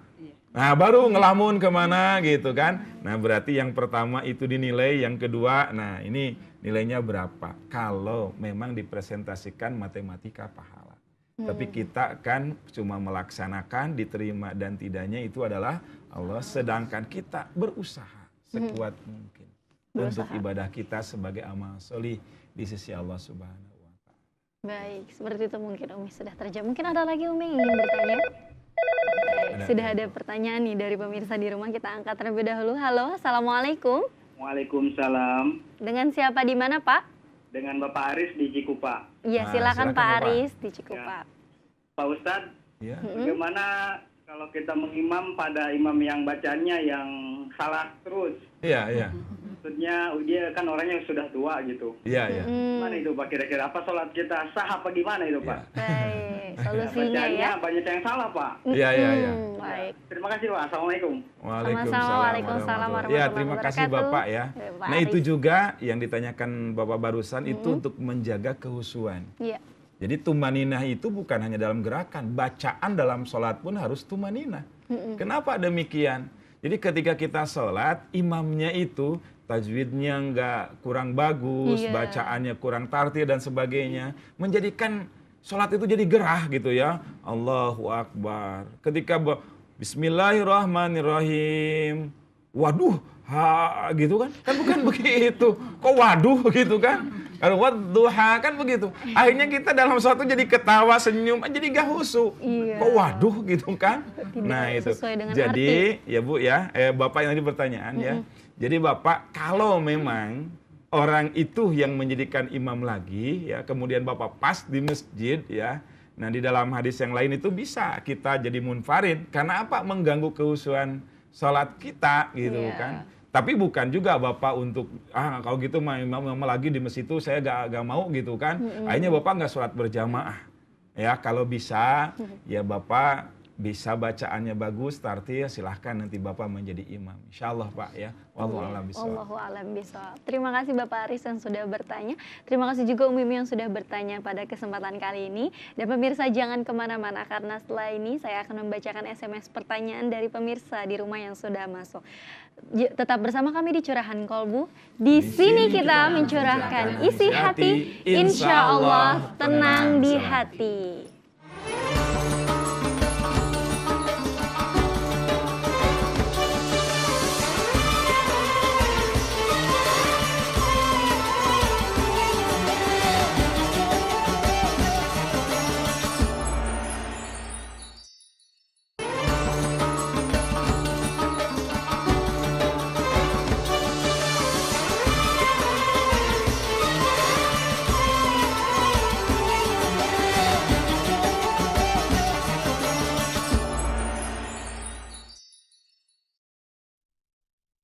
nah baru ngelamun kemana gitu kan. Nah berarti yang pertama itu dinilai, yang kedua nah ini nilainya berapa kalau memang dipresentasikan matematika pahala. Tapi kita kan cuma melaksanakan, diterima dan tidaknya itu adalah Allah. Sedangkan kita berusaha sekuat mungkin untuk ibadah kita sebagai amal sholih di sisi Allah Subhanahu wa Ta'ala. Baik, seperti itu mungkin Umi sudah terjawab. Mungkin ada lagi Umi yang ingin bertanya? sudah ada pertanyaan nih dari pemirsa di rumah, kita angkat terlebih dahulu. Halo, Assalamualaikum. Waalaikumsalam. Dengan siapa di mana, Pak? Dengan Bapak Aris di Cikupa. Iya, silakan Pak Aris di Cikupa. Pak Ustadz, Ya. bagaimana kalau kita mengimam pada imam yang bacanya yang salah terus? Iya, iya. Maksudnya dia kan orangnya sudah tua gitu. Iya, iya. Gimana itu Pak kira-kira? Apa sholat kita sah apa gimana itu Pak? Baik, solusinya Bacanya ya. banyak yang salah Pak. Iya, iya, iya. Baik. Terima kasih Pak. Assalamualaikum. Sama-sama, waalaikumsalam Ya, terima kasih warahmatullahi Bapak ya. wabarakatuh. Pak Nah, itu Aris. juga yang ditanyakan Bapak barusan itu untuk menjaga kehusuan. Iya. Jadi tumaninah itu bukan hanya dalam gerakan, bacaan dalam sholat pun harus tumaninah. Kenapa demikian? Jadi ketika kita sholat, imamnya itu tajwidnya nggak kurang bagus, Iya. bacaannya kurang tartil dan sebagainya, menjadikan sholat itu jadi gerah gitu ya. Allahu Akbar. Ketika Bismillahirrahmanirrahim, waduh, ha gitu kan? Kan bukan begitu. Kok waduh gitu kan? Kalau wadduha kan begitu. Akhirnya kita dalam suatu jadi ketawa, senyum, jadi gak husu. Iya. Kok waduh gitu kan? Tidak Nah itu. sesuai dengan Jadi ya Bu ya, Bapak yang tadi pertanyaan ya. Jadi Bapak kalau memang orang itu yang menjadikan imam lagi ya, kemudian Bapak pas di masjid ya. Nah di dalam hadis yang lain itu bisa kita jadi munfarid. Karena apa? Mengganggu kehusuan sholat kita gitu Iya. kan. Tapi bukan juga Bapak untuk, kalau gitu imam lagi di masjid itu saya gak mau gitu kan. Akhirnya Bapak nggak sholat berjamaah. Ya kalau bisa, ya Bapak bisa bacaannya bagus, tartil, silahkan nanti Bapak menjadi imam. Insya Allah Pak ya. Wallahu a'lam bishawab. Wallahu a'lam bishawab. Terima kasih Bapak Aris yang sudah bertanya. Terima kasih juga Umi yang sudah bertanya pada kesempatan kali ini. Dan pemirsa jangan kemana-mana karena setelah ini saya akan membacakan SMS pertanyaan dari pemirsa di rumah yang sudah masuk. Tetap bersama kami di Curahan Kolbu. Di sini kita mencurahkan isi hati. Insya Allah tenang di hati.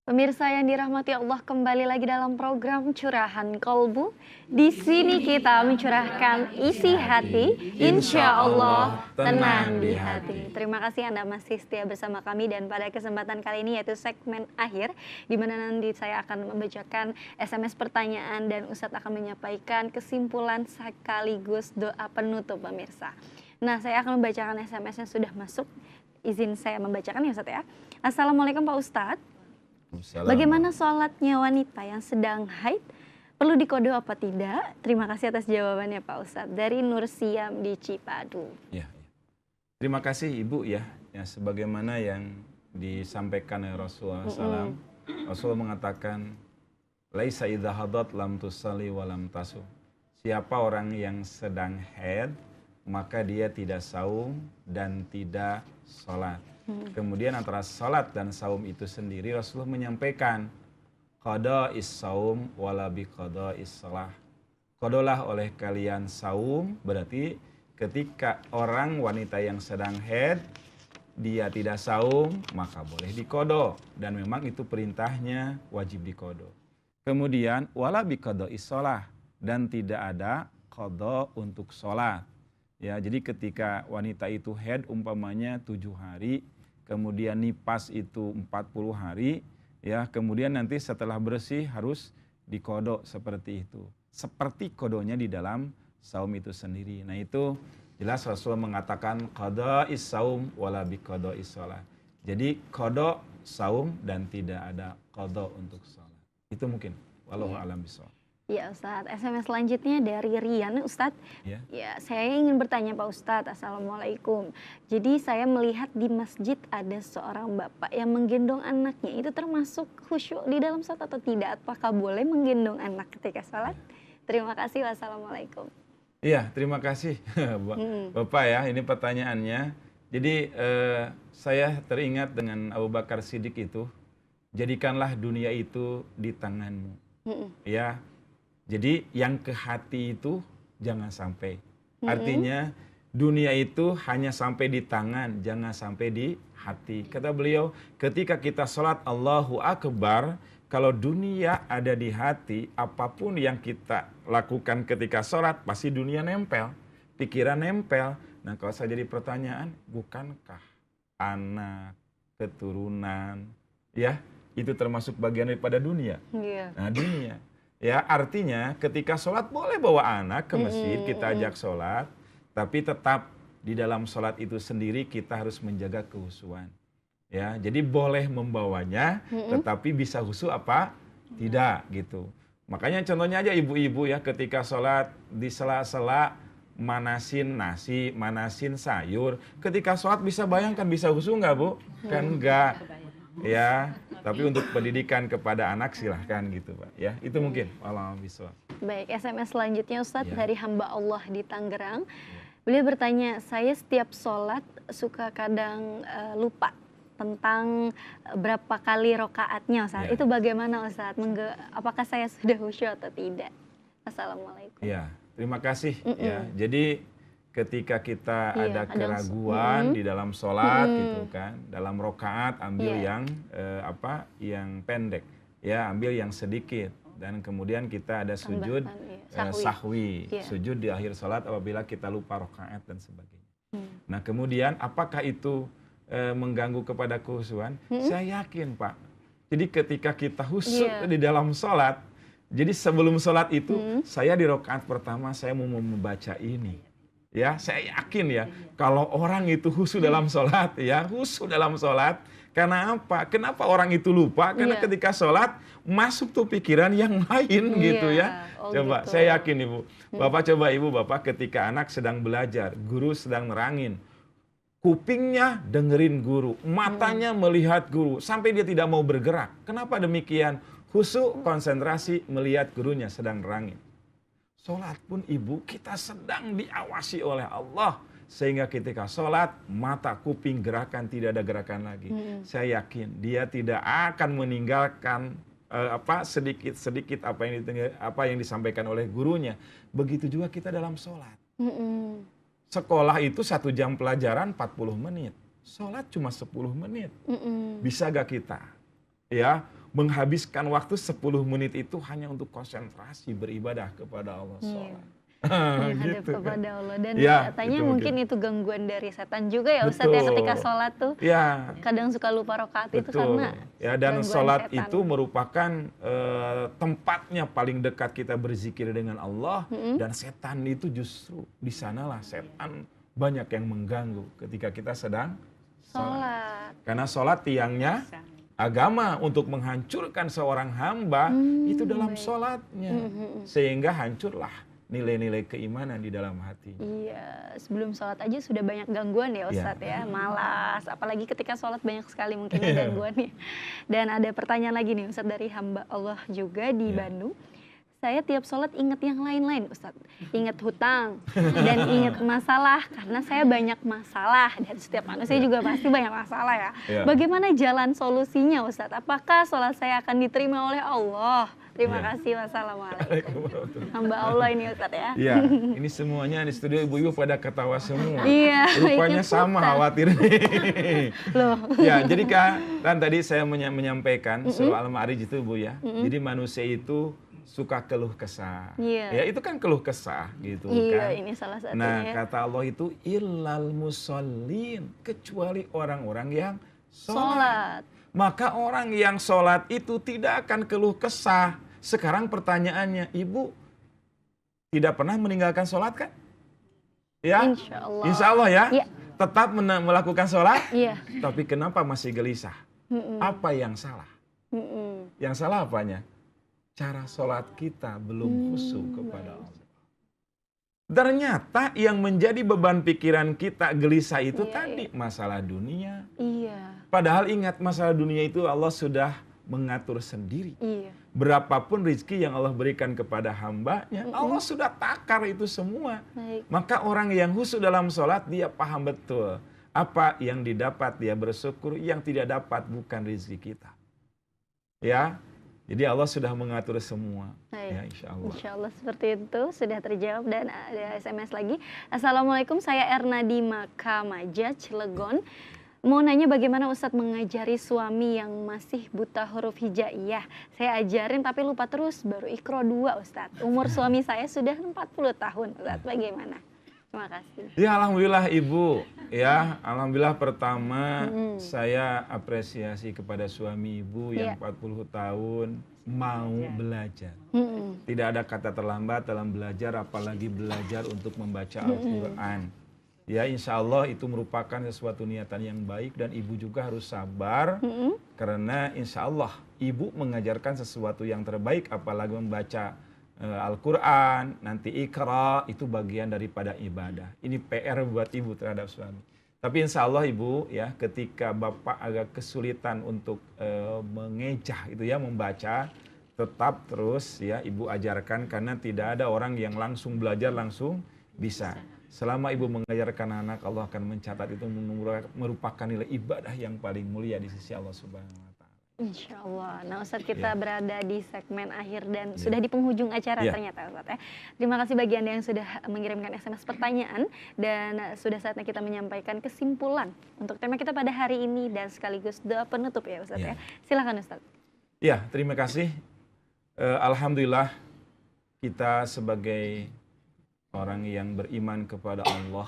Pemirsa yang dirahmati Allah, kembali lagi dalam program Curahan Kolbu. Di sini kita mencurahkan isi hati, insya Allah tenang di hati. Terima kasih Anda masih setia bersama kami dan pada kesempatan kali ini yaitu segmen akhir, di mana nanti saya akan membacakan SMS pertanyaan dan Ustadz akan menyampaikan kesimpulan sekaligus doa penutup pemirsa. Nah, saya akan membacakan SMS yang sudah masuk. Izin saya membacakan ya Ustadz ya. Assalamualaikum Pak Ustadz. Bagaimana sholatnya wanita yang sedang haid? Perlu dikodo apa tidak? Terima kasih atas jawabannya Pak Ustadz. Dari Nur Siam di Cipadu. Ya. Terima kasih Ibu ya. Sebagaimana yang disampaikan oleh Rasulullah SAW. Rasul mengatakan, Laisa idha hadat lam tusalli wa lam tasu. Siapa orang yang sedang haid, maka dia tidak saum dan tidak sholat. Kemudian antara salat dan saum itu sendiri Rasulullah menyampaikan qada is saum wala bi qada is salah. Kodolah oleh kalian saum, berarti ketika orang wanita yang sedang haid dia tidak saum maka boleh dikodo dan memang itu perintahnya wajib dikodo. Kemudian wala bi qada is salah dan tidak ada qada untuk sholat. Ya, jadi ketika wanita itu haid umpamanya 7 hari, kemudian nipas itu 40 hari, ya, kemudian nanti setelah bersih harus dikodok seperti itu. Seperti kodonya di dalam saum itu sendiri. Nah itu jelas Rasulullah mengatakan qada is saum wala bi qada is shalah. Jadi kodok saum dan tidak ada kodok untuk sholat. Itu mungkin. Wallahu a'lam bishawab. Ya Ustadz, SMS selanjutnya dari Rian Ustadz. Ya, saya ingin bertanya Pak Ustadz, Assalamualaikum. Jadi saya melihat di masjid ada seorang bapak yang menggendong anaknya. Itu termasuk khusyuk di dalam sholat atau tidak? Apakah boleh menggendong anak ketika sholat? Terima kasih, wassalamualaikum. Iya, terima kasih Bapak ya. Ini pertanyaannya. Jadi saya teringat dengan Abu Bakar Siddiq itu, jadikanlah dunia itu di tanganmu. Ya, jadi yang ke hati itu jangan sampai. Artinya dunia itu hanya sampai di tangan, jangan sampai di hati. Kata beliau, ketika kita sholat Allahu Akbar, kalau dunia ada di hati, apapun yang kita lakukan ketika sholat, pasti dunia nempel, pikiran nempel. Nah, kalau saya jadi pertanyaan, bukankah anak, keturunan, ya, itu termasuk bagian daripada dunia? Nah, dunia. Ya, artinya ketika sholat boleh bawa anak ke masjid, kita ajak sholat, tapi tetap di dalam sholat itu sendiri kita harus menjaga kehusuan. Ya, jadi boleh membawanya, tetapi bisa khusyuk apa? Tidak, gitu. Makanya contohnya aja ibu-ibu ya, ketika sholat di sela-sela manasin nasi, manasin sayur. Ketika sholat bisa bayangkan, bisa khusyuk nggak, Bu? Kan enggak. Ya, tapi untuk pendidikan kepada anak silahkan gitu, Pak. Ya, itu mungkin. Wallahu a'lam. Baik, SMS selanjutnya Ustadz dari hamba Allah di Tangerang. Beliau bertanya, saya setiap sholat suka kadang lupa tentang berapa kali rokaatnya, Ustadz. Itu bagaimana, Ustadz? Apakah saya sudah khusyuk atau tidak? Assalamualaikum. Ya, terima kasih. Ya, jadi ketika kita ada keraguan di dalam sholat gitu kan, dalam rokaat ambil yang yang pendek, ya ambil yang sedikit, dan kemudian kita ada sujud sahwi, sujud di akhir sholat apabila kita lupa rokaat dan sebagainya. Nah kemudian apakah itu mengganggu kepada kekhusyuan? Saya yakin, Pak. Jadi ketika kita khusyuk di dalam sholat, jadi sebelum sholat itu saya di rokaat pertama saya mau membaca ini. Ya, saya yakin ya, kalau orang itu khusyuk dalam sholat, ya khusyuk dalam sholat, karena apa? Kenapa orang itu lupa? Karena ketika sholat masuk tuh pikiran yang lain gitu ya. Coba, gitu. Saya yakin Ibu, Bapak coba Ibu, Bapak ketika anak sedang belajar, guru sedang nerangin, kupingnya dengerin guru, matanya melihat guru, sampai dia tidak mau bergerak. Kenapa demikian? Khusyuk, konsentrasi melihat gurunya sedang nerangin. Sholat pun Ibu, kita sedang diawasi oleh Allah. Sehingga ketika sholat, mata, kuping, gerakan, tidak ada gerakan lagi. Saya yakin dia tidak akan meninggalkan sedikit-sedikit apa yang disampaikan oleh gurunya. Begitu juga kita dalam sholat. Sekolah itu 1 jam pelajaran 40 menit. Sholat cuma 10 menit. Bisa gak kita? Ya, menghabiskan waktu 10 menit itu hanya untuk konsentrasi beribadah kepada Allah. Menghadap kepada Allah. Dan katanya mungkin itu gangguan dari setan juga ya Ustadz ya, ketika sholat tuh kadang suka lupa rokaat itu karena dan sholat setan. Itu merupakan tempatnya paling dekat kita berzikir dengan Allah, dan setan itu justru di sanalah setan banyak yang mengganggu ketika kita sedang sholat. Karena sholat tiangnya agama untuk menghancurkan seorang hamba itu dalam sholatnya, sehingga hancurlah nilai-nilai keimanan di dalam hati. Iya, sebelum sholat aja sudah banyak gangguan ya Ustadz ya, malas, apalagi ketika sholat banyak sekali mungkin gangguannya. Dan ada pertanyaan lagi nih Ustadz dari hamba Allah juga di Bandung. Saya tiap sholat ingat yang lain-lain Ustadz, ingat hutang dan ingat masalah, karena saya banyak masalah, dan setiap manusia juga pasti banyak masalah ya. Bagaimana jalan solusinya Ustadz? Apakah sholat saya akan diterima oleh Allah? Terima kasih, wassalamualaikum. Hamba Allah ini Ustadz ya. Iya, ini semuanya di studio ibu-ibu pada ketawa semua. Rupanya sama khawatir nih. Ya, jadi kan tadi saya menyampaikan surah Al-Ma'arij itu Bu ya. Jadi manusia itu suka keluh kesah. Ya itu kan keluh kesah gitu kan. Ini salah satunya. Nah, kata Allah itu illal musallin, kecuali orang-orang yang sholat. Maka orang yang sholat itu tidak akan keluh kesah. Sekarang pertanyaannya, Ibu tidak pernah meninggalkan sholat kan? Ya, Insya Allah ya. Tetap melakukan sholat. Tapi kenapa masih gelisah? Apa yang salah? Yang salah apanya? Cara sholat kita belum khusyuk kepada Allah. Ternyata yang menjadi beban pikiran kita gelisah itu tadi masalah dunia. Padahal ingat, masalah dunia itu Allah sudah mengatur sendiri. Berapapun rezeki yang Allah berikan kepada hambanya, Allah sudah takar itu semua. Maka orang yang khusyuk dalam sholat, dia paham betul. Apa yang didapat dia bersyukur, yang tidak dapat bukan rezeki kita. Ya, jadi Allah sudah mengatur semua. Ya, insya Allah. Insya Allah seperti itu sudah terjawab. Dan ada SMS lagi. Assalamualaikum, saya Erna di Makamaja, Cilegon. Mau nanya bagaimana Ustadz mengajari suami yang masih buta huruf hijaiyah. Saya ajarin tapi lupa terus, baru Iqra 2 Ustadz. Umur suami saya sudah 40 tahun Ustadz, bagaimana? Terima kasih. Ya Alhamdulillah Ibu, ya Alhamdulillah pertama saya apresiasi kepada suami Ibu yang 40 tahun mau belajar. Tidak ada kata terlambat dalam belajar, apalagi belajar untuk membaca Al-Quran. Ya insya Allah itu merupakan sesuatu niatan yang baik dan ibu juga harus sabar karena insya Allah ibu mengajarkan sesuatu yang terbaik, apalagi membaca Al-Quran, nanti Iqra, itu bagian daripada ibadah. Ini PR buat ibu terhadap suami. Tapi insya Allah ibu ya ketika bapak agak kesulitan untuk mengejah itu ya membaca, tetap terus ya ibu ajarkan karena tidak ada orang yang langsung belajar langsung bisa. Selama ibu mengajarkan anak, Allah akan mencatat itu merupakan nilai ibadah yang paling mulia di sisi Allah Subhanahu wa Ta'ala. Insya Allah. Nah Ustadz, kita berada di segmen akhir dan sudah di penghujung acara ternyata Ustadz ya. Terima kasih bagi Anda yang sudah mengirimkan SMS pertanyaan dan sudah saatnya kita menyampaikan kesimpulan untuk tema kita pada hari ini dan sekaligus doa penutup ya Ustadz ya. Silakan Ustadz. Ya, terima kasih. Alhamdulillah kita sebagai orang yang beriman kepada Allah,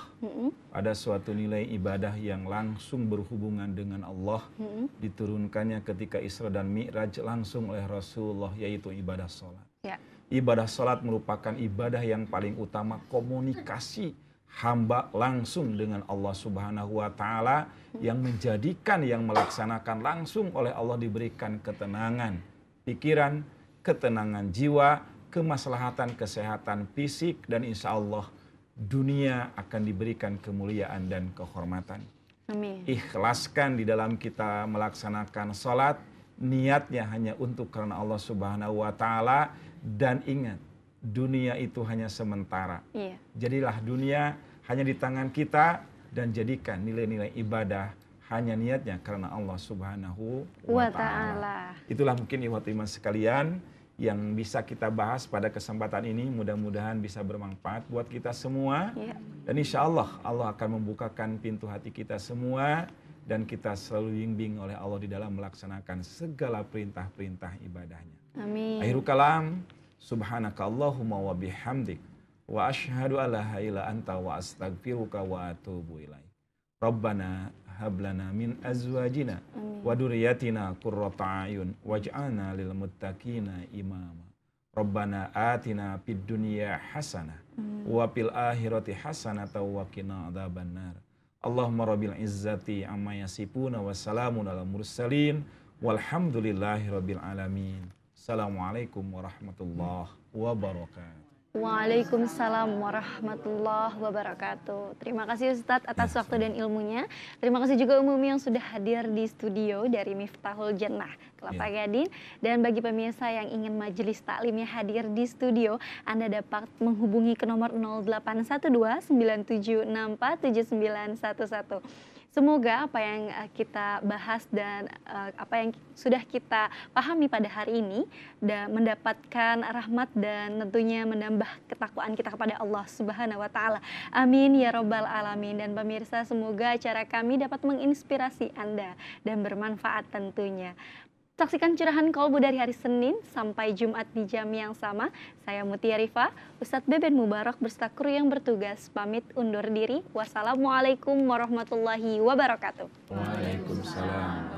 ada suatu nilai ibadah yang langsung berhubungan dengan Allah, diturunkannya ketika Isra dan Mi'raj langsung oleh Rasulullah, yaitu ibadah sholat. Ibadah sholat merupakan ibadah yang paling utama, komunikasi hamba langsung dengan Allah Subhanahu wa Ta'ala, yang menjadikan yang melaksanakan langsung oleh Allah diberikan ketenangan pikiran, ketenangan jiwa, kemaslahatan kesehatan fisik, dan insya Allah dunia akan diberikan kemuliaan dan kehormatan. Amin. Ikhlaskan di dalam kita melaksanakan sholat, niatnya hanya untuk karena Allah Subhanahu wa Ta'ala, dan ingat dunia itu hanya sementara. Jadilah dunia hanya di tangan kita dan jadikan nilai-nilai ibadah hanya niatnya karena Allah Subhanahu wa Ta'ala. Itulah mungkin ikhwati iman sekalian yang bisa kita bahas pada kesempatan ini, mudah-mudahan bisa bermanfaat buat kita semua. Dan insya Allah, Allah akan membukakan pintu hati kita semua dan kita selalu dibimbing oleh Allah di dalam melaksanakan segala perintah-perintah ibadahnya. Amin. Akhirul kalam, subhanakallahumma wa bihamdik wa asyhadu alla ilaha illa anta wa astaghfiruka wa atubu ilaik. Rabbana hablana min azwajina wa dzurriyyatina qurrata a'yun waj'alna lil muttaqina imama. Rabbana atina fid dunya hasanah wa fil akhirati hasanah wa qina adzabannar. Allahumma rabbil izzati amma yasifuna wa salamun alal mursalin walhamdulillahi rabbil alamin. Assalamualaikum warahmatullahi wabarakatuh. Waalaikumsalam warahmatullahi wabarakatuh. Terima kasih Ustadz atas waktu dan ilmunya. Terima kasih juga Umumi yang sudah hadir di studio dari Miftahul Jannah Kelapa Gading. Dan bagi pemirsa yang ingin majelis taklimnya hadir di studio, Anda dapat menghubungi ke nomor 0812 9764 7911. Semoga apa yang kita bahas dan apa yang sudah kita pahami pada hari ini mendapatkan rahmat dan tentunya menambah ketakwaan kita kepada Allah Subhanahu wa Ta'ala. Amin ya Rabbal Alamin. Dan pemirsa, semoga acara kami dapat menginspirasi Anda dan bermanfaat tentunya. Saksikan curahan kolbu dari hari Senin sampai Jumat di jam yang sama. Saya Mutia Rifa, Ustadz Beben Mubarak beserta kru yang bertugas pamit undur diri. Wassalamualaikum warahmatullahi wabarakatuh. Waalaikumsalam.